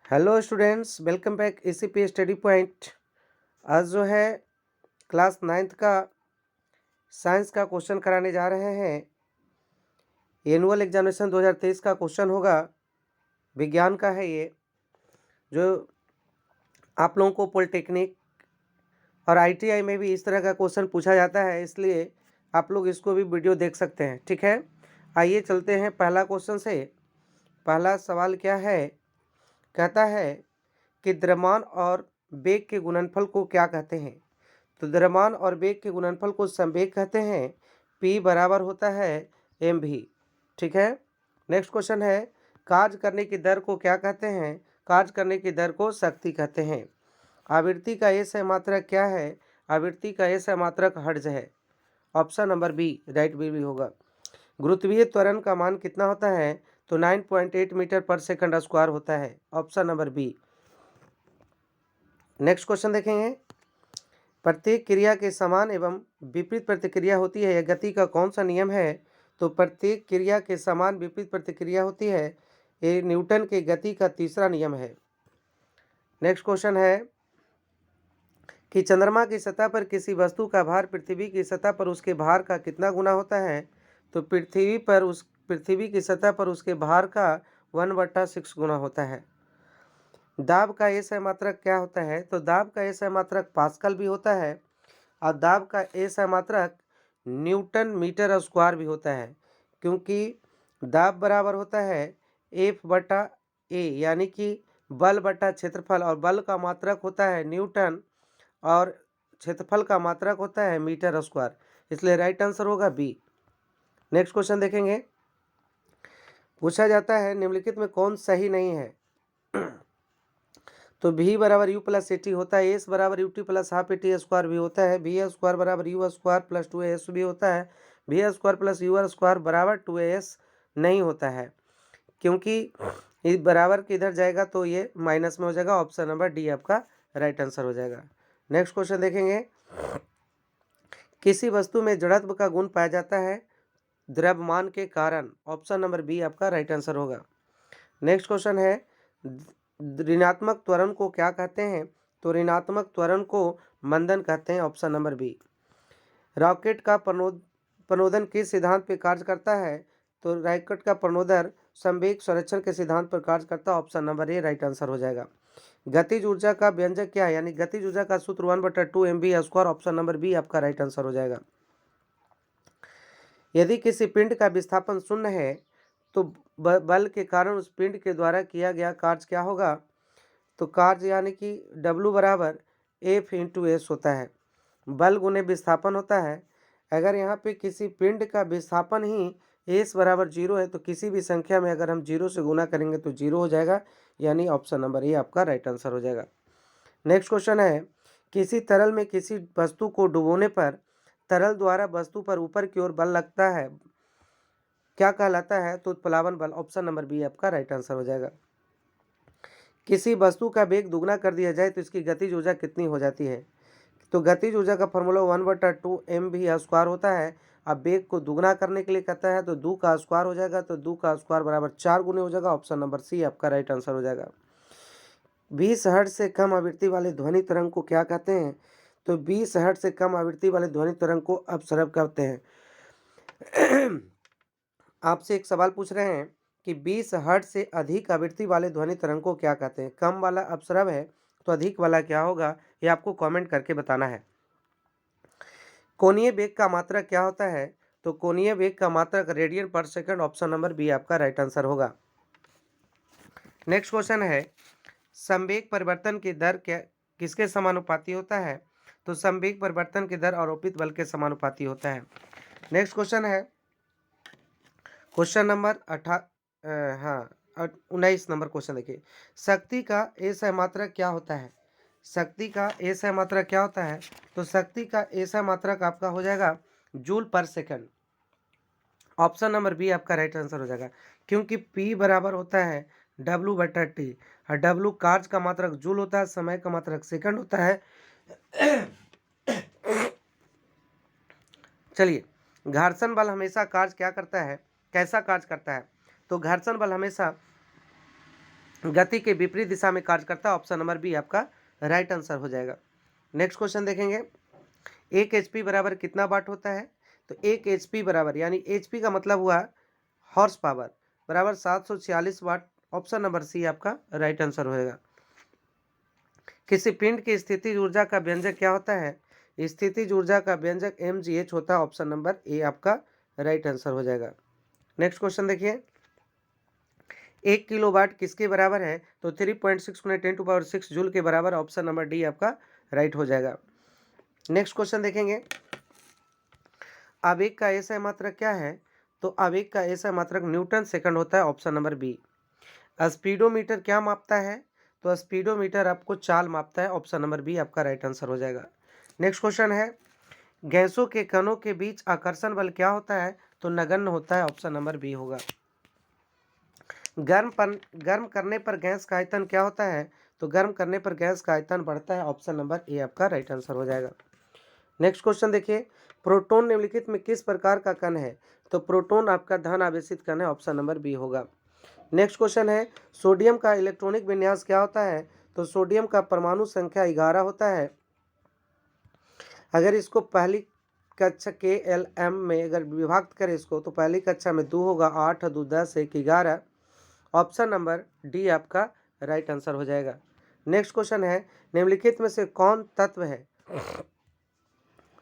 Hello students, welcome back ACP study point. आज जो है क्लास 9th का साइंस का क्वेश्चन कराने जा रहे हैं। एनुअल एग्जामिनेशन 2023 का क्वेश्चन होगा, विज्ञान का है ये, जो आप लोगों को पॉलिटेक्निक और आईटीआई में भी इस तरह का क्वेश्चन पूछा जाता है, इसलिए आप लोग इसको भी वीडियो देख सकते हैं। ठीक है, आइए चलते हैं पहला क्वेश्चन से। पहला सवाल क्या है, कहता है कि द्रव्यमान और वेग के गुणनफल को क्या कहते हैं। तो द्रव्यमान और वेग के गुणनफल को संवेग कहते हैं। P बराबर होता है mv। ठीक है, नेक्स्ट क्वेश्चन है, कार्य करने की दर को क्या कहते हैं। कार्य करने की दर को शक्ति कहते हैं। आवृत्ति का ये सहमात्रक क्या है। आवृत्ति का ये सहमात्रक हर्ट्ज है। ऑप्शन नंबर बी राइट भी होगा। गुरुत्वीय त्वरण का मान कितना होता है। तो 9.8 मीटर पर सेकंड स्क्वायर होता है। Option number B. Next question देखेंगे, प्रत्येक क्रिया के समान एवं विपरीत प्रतिक्रिया होती है, यह गति का कौन सा नियम है। तो प्रत्येक क्रिया के समान विपरीत प्रतिक्रिया होती है, ये न्यूटन के गति का तीसरा नियम है। नेक्स्ट क्वेश्चन है कि चंद्रमा की सतह पर किसी वस्तु का भार पृथ्वी की सतह पर उसके भार का कितना गुना होता है। तो पृथ्वी की सतह पर उसके भार का 1/6 गुना होता है। दाब का ये सहमात्रक क्या होता है। तो दाब का ये सहमात्रक पास्कल भी होता है, और दाब का ए सहमात्रक न्यूटन मीटर स्क्वायर भी होता है, क्योंकि दाब बराबर होता है F/A, यानी कि बल बटा क्षेत्रफल, और बल का मात्रक होता है न्यूटन और क्षेत्रफल का मात्रक होता है मीटर स्क्वायर, इसलिए राइट आंसर होगा बी। नेक्स्ट क्वेश्चन देखेंगे, पूछा जाता है निम्नलिखित में कौन सही नहीं है। तो v बराबर यू प्लस ए टी होता है, एस बराबर U T plus half A T square भी होता है, बी स्क्वायर बराबर यू स्क्वायर प्लस 2as भी होता है, B square plus U square बराबर 2as नहीं होता है, क्योंकि इस बराबर के इधर जाएगा तो ये माइनस में हो जाएगा। ऑप्शन नंबर डी आपका राइट आंसर हो जाएगा। नेक्स्ट क्वेश्चन देखेंगे, किसी वस्तु में जड़त्व का गुण पाया जाता है द्रव्यमान के कारण। ऑप्शन नंबर बी आपका राइट आंसर होगा। नेक्स्ट क्वेश्चन है, ऋणात्मक त्वरण को क्या कहते हैं। तो ऋणात्मक त्वरण को मंदन कहते हैं। Option number B. रॉकेट का प्रणोदन किस सिद्धांत पर कार्य करता है। तो रॉकेट का प्रणोदन संवेग संरक्षण के सिद्धांत पर कार्य करता है। Option number A right answer हो जाएगा। गतिज ऊर्जा का व्यंजक क्या है, यानी गतिज ऊर्जा का सूत्र 1/2 mv²। ऑप्शन नंबर बी आपका राइट आंसर हो जाएगा। यदि किसी पिंड का विस्थापन शून्य है, तो बल के कारण उस पिंड के द्वारा किया गया कार्य क्या होगा। तो कार्य यानी कि W बराबर F/S होता है, बल गुने विस्थापन होता है। अगर यहाँ पे किसी पिंड का विस्थापन ही S बराबर 0 है, तो किसी भी संख्या में अगर हम 0 से गुना करेंगे तो 0 हो जाएगा, यानी ऑप्शन नंबर ए आपका राइट आंसर हो जाएगा। नेक्स्ट क्वेश्चन है, किसी तरल में किसी वस्तु को डुबोने पर तरल द्वारा वस्तु पर ऊपर की ओर बल लगता है, क्या कहलाता है। तो उत्प्लावन बल। ऑप्शन नंबर बी आपका राइट आंसर हो जाएगा। किसी वस्तु का वेग दुगना कर दिया जाए तो इसकी गतिज ऊर्जा कितनी हो जाती है। तो गतिज ऊर्जा का फॉर्मूला 1/2 mv² होता है। अब वेग को दुगना करने के लिए कहता है तो 2 का स्क्वायर हो जाएगा, तो 2 का स्क्वायर बराबर 4 गुने हो जाएगा। ऑप्शन नंबर सी आपका राइट आंसर हो जाएगा। 20 हर्ट्ज से कम आवृत्ति वाले ध्वनि तरंग को क्या कहते हैं। तो 20 हर्ट्ज से कम आवृत्ति वाले ध्वनि तरंग को अपसर्व कहते हैं। आपसे एक सवाल पूछ रहे हैं कि 20 हर्ट्ज से अधिक आवृत्ति वाले ध्वनि तरंग को क्या कहते हैं। कम वाला अपसर्व है, तो अधिक वाला क्या होगा, ये आपको कमेंट करके बताना है। कोणीय वेग का मात्रक क्या होता है। तो कोणीय वेग का मात्रक रेडियन पर सेकंड। ऑप्शन नंबर बी आपका राइट आंसर होगा। नेक्स्ट क्वेश्चन है, संवेग परिवर्तन की दर क्या किसके समानुपाती होता है। तो संवेग परिवर्तन की दर आरोपित बल के समानुपाती होता है। नेक्स्ट क्वेश्चन है, क्वेश्चन नंबर 19 नंबर क्वेश्चन देखिए, शक्ति का ए सहमात्रक क्या होता है। शक्ति का ए सहमात्रक क्या होता है। तो शक्ति का ए सहमात्रक आपका हो जाएगा joule per second. Option number B आपका राइट आंसर हो जाएगा, क्योंकि P बराबर होता है W/T, और W कार्य का मात्रक जूल होता है, समय का मात्रक सेकंड होता है। चलिए, घर्षण बल हमेशा कार्य क्या करता है, कैसा कार्य करता है। तो घर्षण बल हमेशा गति के विपरीत दिशा में कार्य करता है। ऑप्शन नंबर बी आपका राइट आंसर हो जाएगा। नेक्स्ट क्वेश्चन देखेंगे, 1 HP बराबर कितना वाट होता है? तो 1 HP बराबर, यानी HP का मतलब हुआ हॉर्स पावर, बराबर 746 वाट। ऑप्शन नंबर सी आपका राइट आंसर होएगा। किसी पिंड की स्थितिज ऊर्जा का व्यंजक क्या होता है? स्थितिज ऊर्जा का व्यंजक mgh होता है। ऑप्शन नंबर ए आपका राइट आंसर हो जाएगा। नेक्स्ट क्वेश्चन देखिए, 1 किलोवाट किसके बराबर है? तो 3.6 × 10⁶ जूल के बराबर। ऑप्शन नंबर डी आपका राइट हो जाएगा। नेक्स्ट क्वेश्चन देखेंगे, आवेग का एसआई मात्रक क्या है? तो आवेग का एसआई मात्रक न्यूटन सेकंड होता है। Option number B. स्पीडोमीटर क्या मापता है? तो स्पीडोमीटर आपको चाल मापता है। ऑप्शन नंबर बी आपका राइट आंसर हो जाएगा। नेक्स्ट क्वेश्चन है, गैसों के कणों के बीच आकर्षण बल क्या होता है? तो नगण्य होता है। ऑप्शन नंबर बी होगा। गर्म करने पर गैस का आयतन क्या होता है? तो गर्म करने पर गैस का आयतन बढ़ता है। ऑप्शन नंबर ए आपका राइट आंसर हो जाएगा। नेक्स्ट क्वेश्चन देखिए, प्रोटॉन निम्नलिखित में किस प्रकार का कण है? तो प्रोटॉन आपका धन आवेशित कण है। ऑप्शन नंबर बी होगा। नेक्स्ट क्वेश्चन है, सोडियम का इलेक्ट्रॉनिक विन्यास क्या होता है? तो सोडियम का परमाणु संख्या 11 होता है। अगर इसको पहली कक्षा KLM में अगर विभक्त करें इसको, तो पहली कक्षा में 2 होगा, 8 2 10 1 11। ऑप्शन नंबर डी आपका राइट आंसर हो जाएगा। नेक्स्ट क्वेश्चन है, निम्नलिखित में से कौन तत्व है?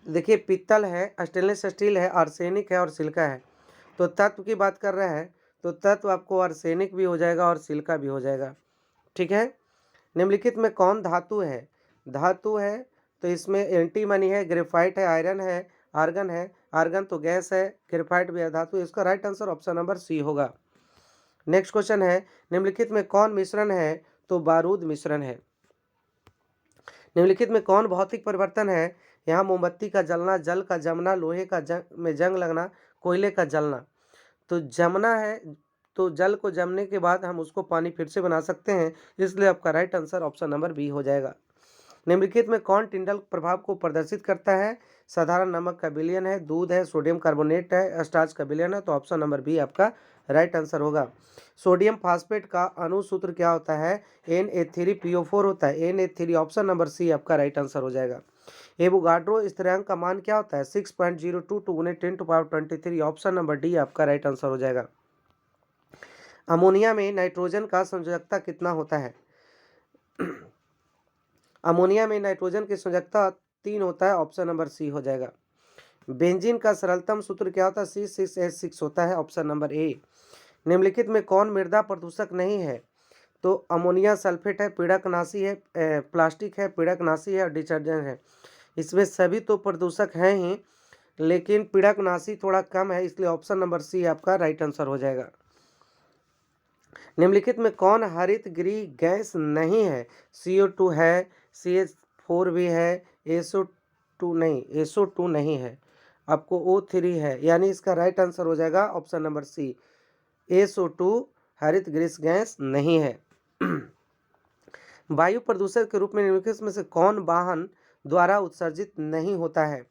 देखिए, पित्तल है, स्टेनलेस स्टील है, आर्सेनिक है और सिलिका है। तो तत्व की बात कर रहा है तो तत्व आपको आर्सेनिक भी हो जाएगा और सिलिका भी हो जाएगा। ठीक है। निम्नलिखित में कौन धातु है? धातु है तो इसमें एंटीमनी है, ग्रेफाइट है, आयरन है, आर्गन है। आर्गन तो गैस है, ग्रेफाइट भी है धातु। इसका right answer option number C होगा। नेक्स्ट क्वेश्चन है, निम्नलिखित में कौन मिश्रण है? तो बारूद मिश्रण है। निम्नलिखित में कौन भौतिक परिवर्तन है? यहाँ मोमबत्ती का जलना, जल का जमना, लोहे का में जंग लगना, कोयले का जलना। तो जमना है तो जल को जमने के बाद हम उसको पानी फिर से बना सकते हैं, इसलिए आपका right answer option number B हो जाएगा। निम्नलिखित में कौन टिंडल प्रभाव को प्रदर्शित करता है? साधारण नमक का विलयन है, दूध है, सोडियम कार्बोनेट है, स्टार्च का विलयन है। तो ऑप्शन नंबर बी आपका राइट आंसर होगा। सोडियम फास्फेट का अणुसूत्र क्या होता है? Na3PO4 होता है। Na3। ऑप्शन नंबर सी आपका राइट आंसर हो जाएगा। एवोगाड्रो स्थिरांक का मान क्या होता है? 6.022 × 10⁻23। ऑप्शन नंबर डी आपका राइट आंसर हो जाएगा। अमोनिया में नाइट्रोजन का संयोजकता कितना होता है? अमोनिया में नाइट्रोजन की संयोजकता 3 होता है। ऑप्शन नंबर सी हो जाएगा। बेंजीन का सरलतम सूत्र क्या होता है? C6H6 होता है। Option number A. निम्नलिखित में कौन मृदा प्रदूषक नहीं है? तो अमोनिया सल्फेट है, पीड़कनाशी है, प्लास्टिक है, पीड़कनाशी है और डिटर्जेंट है। इसमें सभी तो प्रदूषक हैं ही, लेकिन पीड़कनाशी थोड़ा कम है, इसलिए ऑप्शन नंबर सी आपका राइट आंसर हो जाएगा। निम्नलिखित में कौन हरित गृह गैस नहीं है? CO2 है, CH4 भी है, SO2 नहीं, SO2 नहीं है, आपको O3 है, यानी इसका राइट आंसर हो जाएगा ऑप्शन नंबर सी, SO2 हरित गृह गैस नहीं है। वायु प्रदूषण के रूप में निम्नलिखित में से कौन वाहन द्वारा उत्सर्जित नहीं होता है?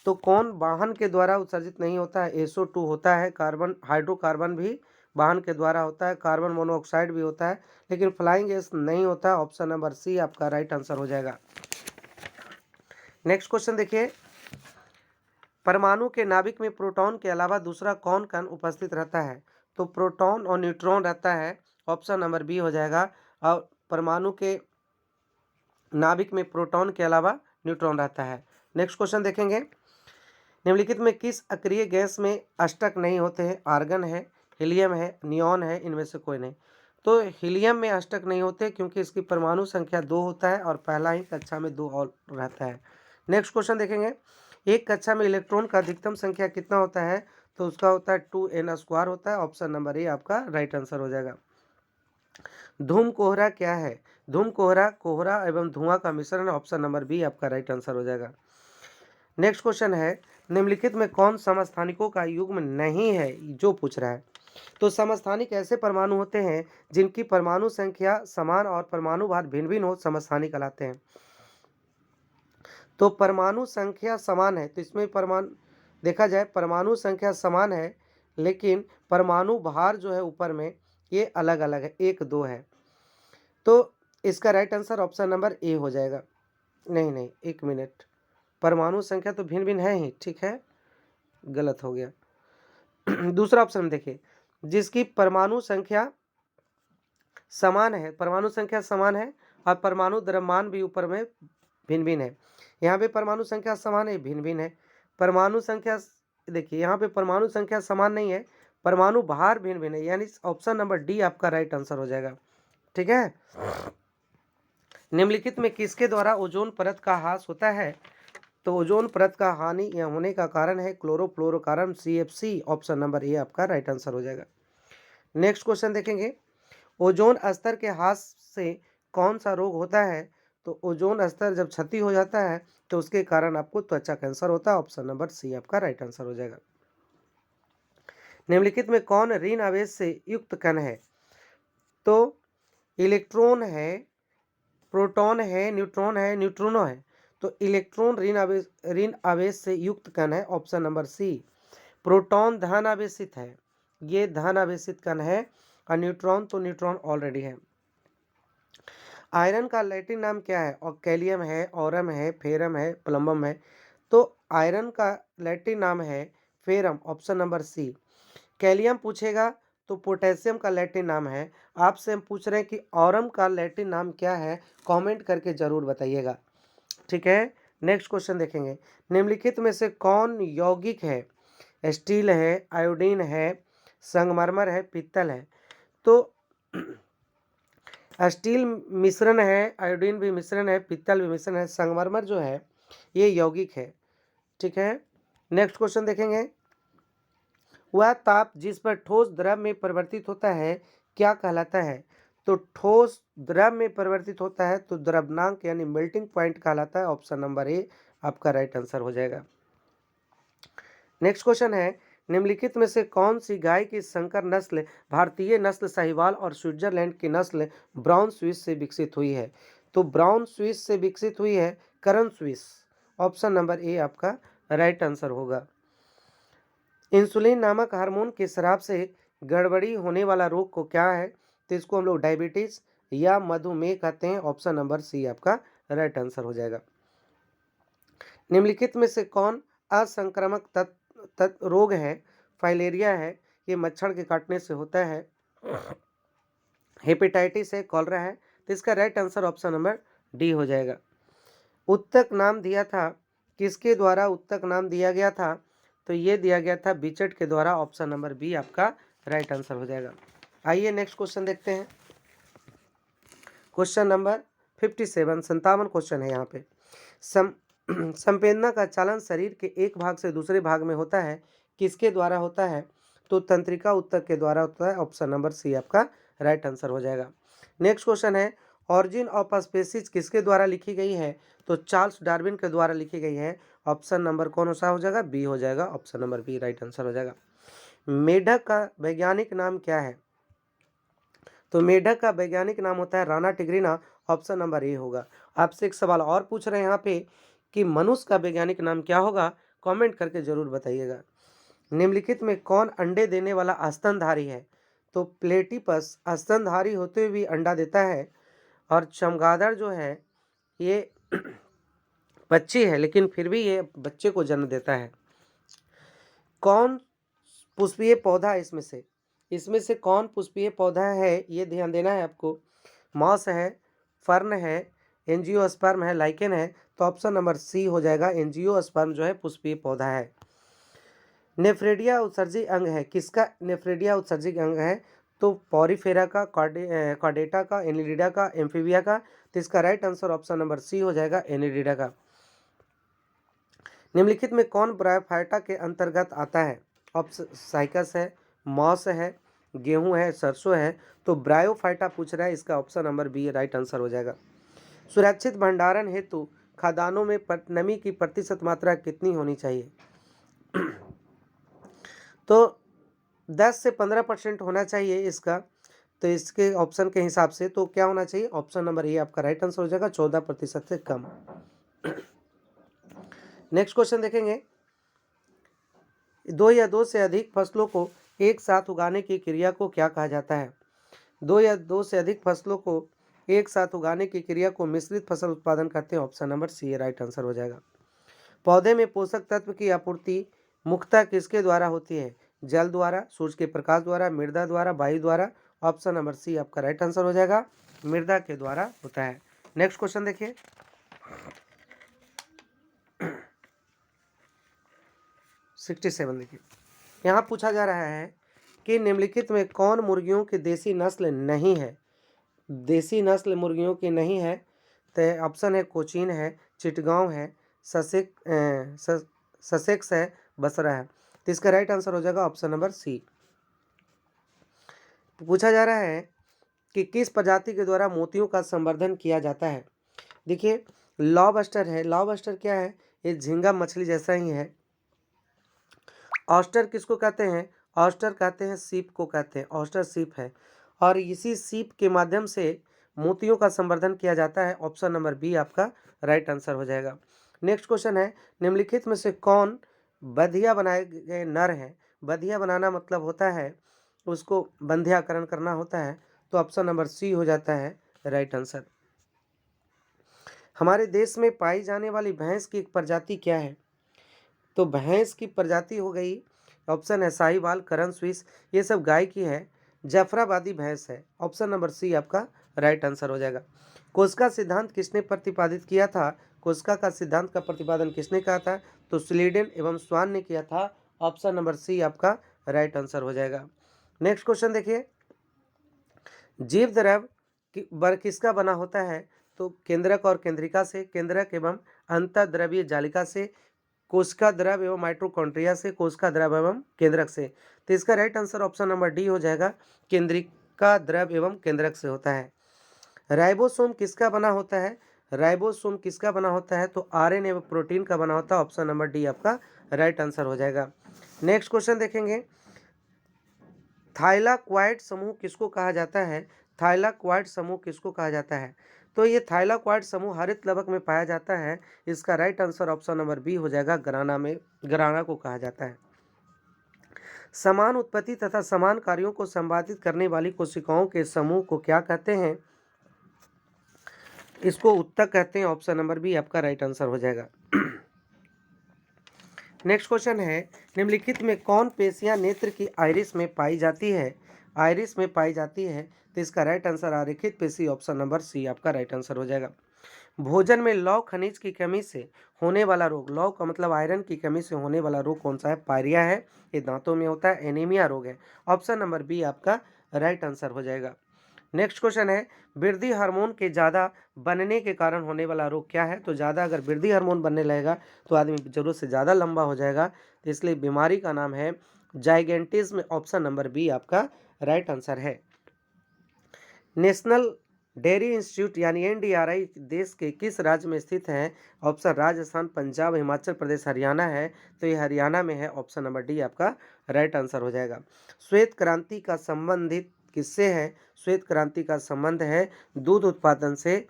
तो कौन वाहन के द्वारा उत्सर्जित नहीं होता है? SO2 होता है, कार्बन हाइड्रोकार्बन भी वाहन के द्वारा होता है, कार्बन मोनोऑक्साइड भी होता है, लेकिन फ्लाइंग गैस नहीं होता है। ऑप्शन नंबर सी आपका राइट आंसर हो जाएगा। नेक्स्ट क्वेश्चन देखिए, परमाणु के नाभिक में प्रोटॉन के अलावा दूसरा कौन कण उपस्थित रहता है? तो प्रोटॉन और न्यूट्रॉन रहता है। ऑप्शन नंबर बी हो जाएगा। और परमाणु के नाभिक में प्रोटॉन के अलावा न्यूट्रॉन रहता है। नेक्स्ट क्वेश्चन देखेंगे, निम्नलिखित में किस अक्रिय गैस में अष्टक नहीं होते हैं? आर्गन है, हीलियम है, नियॉन है, इनमें से कोई नहीं। तो हीलियम में अष्टक नहीं होते क्योंकि इसकी परमाणु संख्या 2 होता है और पहला ही कक्षा में 2 और रहता है। नेक्स्ट क्वेश्चन देखेंगे, एक कक्षा में इलेक्ट्रॉन का अधिकतम संख्या कितना होता है? तो उसका होता है 2n² होता है। ऑप्शन नंबर ए आपका राइट आंसर हो जाएगा। धूम कोहरा क्या है? धूम कोहरा कोहरा एवं धुआं का मिश्रण। ऑप्शन नंबर बी आपका राइट आंसर हो जाएगा। नेक्स्ट क्वेश्चन है, निम्नलिखित में कौन समस्थानिकों का युग्म नहीं है? जो पूछ रहा है। तो समस्थानिक ऐसे परमाणु होते हैं जिनकी परमाणु संख्या समान और परमाणु भार भिन्न भिन्न हो, समस्थानिक कहलाते हैं। तो परमाणु संख्या समान है, तो इसमें परमाणु देखा जाए परमाणु संख्या समान है, लेकिन परमाणु भार जो है ऊपर में ये अलग अलग है, 1 2 है। तो इसका right answer option number A हो जाएगा। नहीं नहीं, एक मिनट, परमाणु संख्या तो भिन्न भिन्न है ही, ठीक है, गलत हो गया। दूसरा ऑप्शन देखिए, जिसकी परमाणु संख्या समान है, परमाणु संख्या समान है और परमाणु द्रव्यमान भी ऊपर में भिन्न भिन्न है। यहाँ पे परमाणु संख्या समान है, भिन्न भिन्न है। परमाणु संख्या देखिए, यहाँ पे परमाणु संख्या समान नहीं है, परमाणु भार भिन्न भिन्न है, यानी ऑप्शन नंबर डी आपका राइट आंसर हो जाएगा। ठीक है, निम्नलिखित में किसके द्वारा ओजोन परत का ह्रास होता है? तो ओजोन परत का हानि या होने का कारण है chlorofluorocarbon CFC, option number A आपका राइट आंसर हो जाएगा। नेक्स्ट क्वेश्चन देखेंगे, ओजोन स्तर के ह्रास से कौन सा रोग होता है? तो ओजोन स्तर जब क्षति हो जाता है तो उसके कारण आपको त्वचा कैंसर होता है, ऑप्शन नंबर सी आपका राइट आंसर हो जाएगा। निम्नलिखित में कौन ऋण आवेश से युक्त कण है? तो इलेक्ट्रॉन है, प्रोटॉन है, न्यूट्रॉन है, न्यूट्रिनो है। तो इलेक्ट्रॉन ऋण आवेश से युक्त कण है, ऑप्शन नंबर सी। प्रोटॉन धन आवेशित है, ये धन आवेशित कण है, और न्यूट्रॉन तो न्यूट्रॉन ऑलरेडी है। आयरन का लैटिन नाम क्या है? और कैलियम है, ऑरम है, फेरम है, प्लम्बम है। तो आयरन का लैटिन नाम है फेरम, ऑप्शन नंबर सी। कैलियम पूछेगा तो पोटेशियम का लैटिन नाम है। आपसे हम पूछ रहे हैं कि ऑरम का लैटिन नाम क्या है, कमेंट करके जरूर बताइएगा। ठीक है, नेक्स्ट क्वेश्चन देखेंगे, निम्नलिखित में से कौन यौगिक है? स्टील है, आयोडीन है, संगमरमर है, पित्तल है। तो स्टील मिश्रण है, आयोडीन भी मिश्रण है, पित्तल भी मिश्रण है, संगमरमर जो है ये यौगिक है। ठीक है, नेक्स्ट क्वेश्चन देखेंगे, वह ताप जिस पर ठोस द्रव में परिवर्तित होता है क्या कहलाता है? तो ठोस द्रव में परिवर्तित होता है तो द्रव्यनांक यानी मेल्टिंग पॉइंट कहलाता है, ऑप्शन नंबर ए आपका राइट आंसर हो जाएगा। नेक्स्ट क्वेश्चन है, निम्नलिखित में से कौन सी गाय की संकर नस्ल भारतीय नस्ल साहिवाल और स्विट्जरलैंड की नस्ल ब्राउन स्विस से विकसित हुई है? तो ब्राउन स्विस से विकसित हुई है करन स्विस, ऑप्शन नंबर ए आपका राइट आंसर होगा। इंसुलिन नामक हार्मोन के स्राव से गड़बड़ी होने वाला रोग को क्या है? तो इसको हम लोग डायबिटीज या मधुमेह कहते हैं, ऑप्शन नंबर सी आपका राइट आंसर हो जाएगा। निम्नलिखित में से कौन असंक्रामक रोग है? फाइलेरिया है, ये मच्छर के काटने से होता है, हेपेटाइटिस है, कॉलरा है। तो इसका right answer option number D हो जाएगा। उत्तक नाम दिया था, किसके द्वारा उत्तक नाम दिया गया था? तो ये दिया गया था बिचट के द्वारा, ऑप्शन नंबर बी आपका राइट आंसर हो जाएगा। आइए नेक्स्ट क्वेश्चन देखते हैं, क्वेश्चन नंबर 57, 57 क्वेश्चन है यहाँ पे। संवेदना का चालन शरीर के एक भाग से दूसरे भाग में होता है, किसके द्वारा होता है? तो तंत्रिका उत्तक के द्वारा होता है, ऑप्शन नंबर सी आपका राइट आंसर हो जाएगा। नेक्स्ट क्वेश्चन है, ऑरिजिन ऑफ स्पीसीज किसके द्वारा लिखी गई है? तो चार्ल्स डार्विन के द्वारा लिखी गई है, ऑप्शन नंबर कौन सा हो जाएगा? बी हो जाएगा, option number B right answer हो जाएगा। मेढक का वैज्ञानिक नाम क्या है? तो मेढक का वैज्ञानिक नाम होता है राना टिग्रिना, ऑप्शन नंबर ए होगा। आपसे एक सवाल और पूछ रहे हैं यहाँ पे कि मनुष्य का वैज्ञानिक नाम क्या होगा, कमेंट करके जरूर बताइएगा। निम्नलिखित में कौन अंडे देने वाला स्तनधारी है? तो प्लेटिपस स्तनधारी होते हुए भी अंडा देता है, और चमगादड़ जो है ये पक्षी है लेकिन फिर भी ये बच्चे को जन्म देता है। कौन पुष्पीय पौधा इसमें से कौन पुष्पीय पौधा है, ये ध्यान देना है आपको। मॉस है, फर्न है, एंजियोस्पर्म है, लाइकेन है। तो ऑप्शन नंबर सी हो जाएगा, एंजियोस्पर्म जो है पुष्पीय पौधा है। नेफ्रेडिया उत्सर्जी अंग है, किसका नेफ्रेडिया उत्सर्जी अंग है? तो पॉरीफेरा का, कॉर्डेटा का, एनिलिडा का, एम्फीबिया का। तो इसका right answer option number C हो जाएगा, एनिलिडा का। निम्नलिखित में कौन ब्रायोफाइटा के अंतर्गत आता है? ऑप्शन साइकस है, मॉस है, गेहूं है, सरसों है। तो ब्रायोफाइटा पूछ रहा है, इसका option number B right answer हो जाएगा। सुरक्षित भंडारण हेतु खाद्यान्नों में नमी की प्रतिशत मात्रा कितनी होनी चाहिए? तो 10 से 15% होना चाहिए इसका। तो इसके ऑप्शन के हिसाब से तो क्या होना चाहिए? ऑप्शन नंबर ए आपका राइट आंसर हो जाएगा, 14% से कम। नेक्स्ट क्वेश्चन देखेंगे, दो या दो से अधिक फसलों को एक साथ उगाने की क्रिया को क्या कहा जाता है? दो या दो से अधिक फसलों को एक साथ उगाने की क्रिया को मिश्रित फसल उत्पादन कहते हैं। ऑप्शन नंबर सी ये राइट आंसर हो जाएगा। पौधे में पोषक तत्व की आपूर्ति मुख्यतः किसके द्वारा होती है? जल द्वारा, सूर्य के प्रकाश द्वारा, मृदा द्वारा, वायु द्वारा। ऑप्शन नंबर सी आपका राइट आंसर हो जाएगा, मृदा के द्वारा होता है। नेक्स्ट क्वेश्चन देखिए, 67 देखिए, यहाँ पूछा जा रहा है कि निम्नलिखित में कौन मुर्गियों की देसी नस्ल नहीं है? देसी नस्ल मुर्गियों की नहीं है तो ऑप्शन है कोचीन है, चिटगांव है, ससेक्स है, बसरा है। तो इसका राइट आंसर हो जाएगा ऑप्शन नंबर सी। पूछा जा रहा है कि किस प्रजाति के द्वारा मोतियों का संवर्धन किया जाता है? देखिए, लॉबस्टर है। लॉबस्टर क्या है? ये झींगा मछली जैसा ही है। ऑस्टर किसको कहते हैं? ऑस्टर कहते हैं सीप को कहते हैं, ऑस्टर सीप है। और इसी सीप के माध्यम से मोतियों का संवर्धन किया जाता है। ऑप्शन नंबर बी आपका राइट आंसर हो जाएगा। नेक्स्ट क्वेश्चन है, निम्नलिखित में से कौन बधिया बनाए गए नर है? बधिया बनाना मतलब होता है उसको बंध्याकरण करना होता है। तो ऑप्शन नंबर सी हो जाता है राइट आंसर। हमारे देश में पाई जाने वाली भैंस की एक प्रजाति क्या है? तो भैंस की प्रजाति हो गई, ऑप्शन है साहिवाल, करन स्विस, ये सब गाय की है। जाफराबादी भैंस है। ऑप्शन नंबर सी आपका राइट आंसर हो जाएगा। कोस्का सिद्धांत किसने प्रतिपादित किया था? कोस्का का सिद्धांत का प्रतिपादन किसने कहा था? तो स्लीडन एवं स्वान ने किया था। ऑप्शन नंबर सी आपका राइट आंसर हो जाएगा। नेक्स्ट क्वेश्चन देखिए, जीव द्रव किसका बना होता है? तो केंद्रक और केंद्रिका से, केंद्रक एवं अंतःद्रवीय जालिका से, कोशिका द्रव एवं माइटोकॉन्ड्रिया से, कोशिका द्रव एवं केंद्रक से। तो इसका right answer option number D हो जाएगा, केंद्रिका द्रव एवं केंद्रक से होता है। राइबोसोम किसका बना होता है? राइबोसोम किसका बना होता है? तो आरएनए एवं प्रोटीन का बना होता है। ऑप्शन नंबर डी आपका राइट आंसर हो जाएगा। नेक्स्ट क्वेश्चन देखेंगे, थाइलाक्वाइड समूह किसको कहा जाता है? थाइलाक्वाइड समूह किसको कहा जाता है? तो ये थाइलाक्वाइड समूह हरित लवक में पाया जाता है। इसका right answer option number B हो जाएगा, ग्राना को कहा जाता है। समान उत्पत्ति तथा समान कार्यों को संपादित करने वाली कोशिकाओं के समूह को क्या कहते हैं? इसको उत्तक कहते हैं। ऑप्शन नंबर बी आपका राइट आंसर हो जाएगा। नेक्स्ट क्वेश्चन है, निम्नलिखित में कौन पेशियां नेत्र की आइरिस में पाई जाती है? आइरिस में पाई जाती है। तो इसका राइट आंसर आरेखित पेशी, ऑप्शन नंबर सी आपका राइट आंसर हो जाएगा। भोजन में लौह खनिज की कमी से होने वाला रोग, लौह का मतलब आयरन की कमी से होने वाला रोग कौन सा है? पायरिया है, ये दांतों में होता है। एनीमिया रोग है। ऑप्शन नंबर बी आपका राइट आंसर हो जाएगा। नेक्स्ट क्वेश्चन है, वृद्धि हार्मोन के ज़्यादा बनने के कारण होने वाला रोग क्या है? तो ज़्यादा अगर वृद्धि हार्मोन बनने लगेगा तो आदमी जरूरत से ज़्यादा लंबा हो जाएगा। तो इसलिए बीमारी का नाम है जाइगेंटिज्म। ऑप्शन नंबर बी आपका राइट आंसर है। नेशनल डेयरी इंस्टीट्यूट यानी एनडीआरआई देश के किस राज्य में स्थित है? ऑप्शन राजस्थान, पंजाब, हिमाचल प्रदेश, हरियाणा है। तो ये हरियाणा में है। ऑप्शन नंबर डी आपका राइट आंसर हो जाएगा। श्वेत क्रांति का संबंधित किससे है? श्वेत क्रांति का संबंध है दूध उत्पादन से।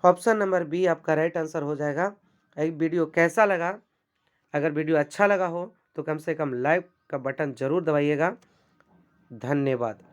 ऑप्शन नंबर बी आपका राइट आंसर हो जाएगा। एक वीडियो कैसा लगा? अगर वीडियो अच्छा लगा हो तो कम से कम लाइक का बटन जरूर दबाइएगा। धन्यवाद।